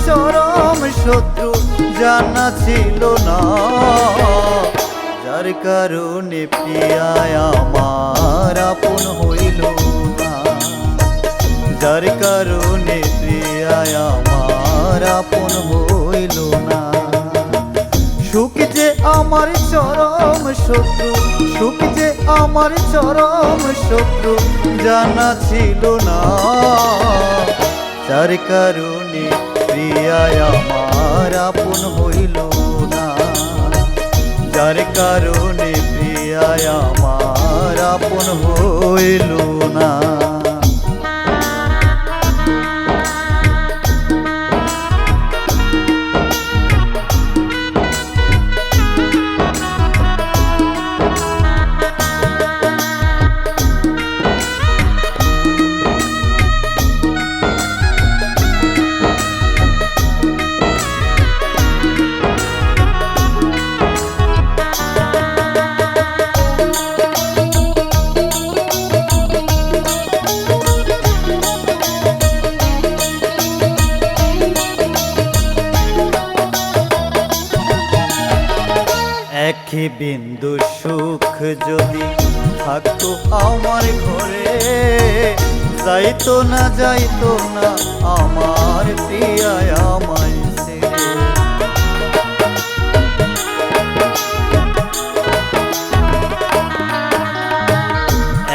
চরম শত্রু জানা ছিল না, যার কারণে প্রিয়ায় আমার আপন হইল না, যার কারণে প্রিয়ায় আমার আপন হইল না। সুখ যে আমার চরম শত্রু, সুখ যে আমার চরম শত্রু জানা ছিল না, যার কারণে প্রিয়ায় আমার আপন হইল না, যার কারণে প্রিয়ায় আমার আপন হইল না। এক বিন্দু সুখ যদি থাকতো আমার ঘরে, যাইতো না যাইতো না আমার প্রিয়ায় আমায় ছেড়ে।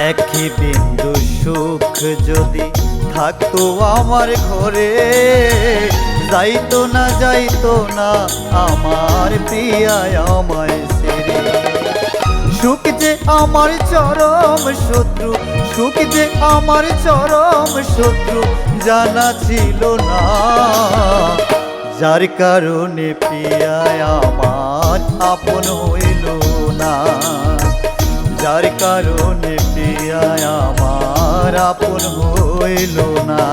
এক বিন্দু সুখ যদি থাকতো আমার ঘরে, যাইতো না যাইতো না আমার প্রিয়ায় আমায় ছেড়ে। সুখ যে আমার চরম শত্রু, সুখ যে আমার চরম শত্রু জানা ছিল না, যার কারণে প্রিয়ায় আমার আপন হইল না, যার কারণে প্রিয়ায় আমার আপন হইল না।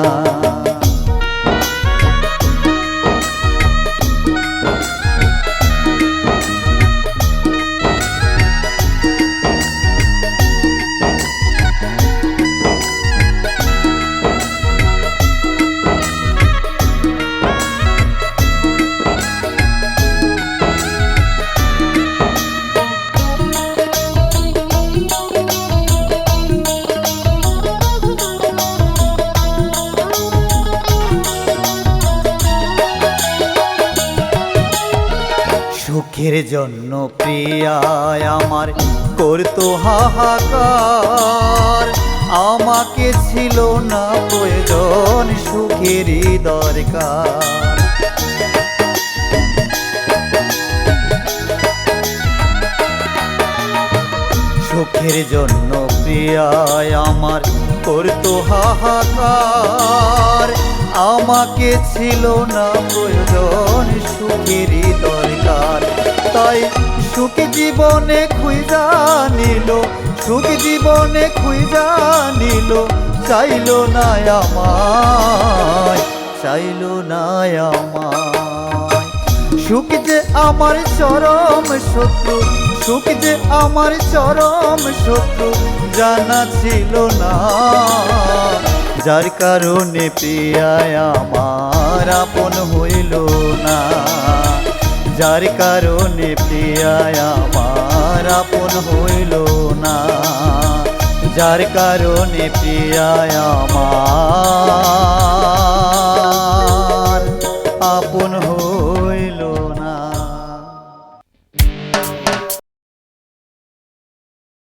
সুখের জন্য প্রিয়ায় আমার করতো হাহাকার, আমাকে ছিল না প্রয়োজন সুখেরই দরকার। সুখের জন্য প্রিয়ায় আমার করতো হাহাকার, আমাকে ছিল না প্রয়োজন সুখেরই দরকার। তাই সুখ জীবনে খুঁজা নিল, সুখ জীবনে খুঁজা নিল, চাইল না আমায়, চাইল না আমায়। সুখ যে আমার চরম শত্রু, সুখ যে আমার চরম শত্রু জানা ছিল না, যার কারণে প্রিয়ায় আমার আপন হইল না, যার কারণে প্রিয়ায় আমার আপন হইল না, যার কারণে প্রিয়ায় আমার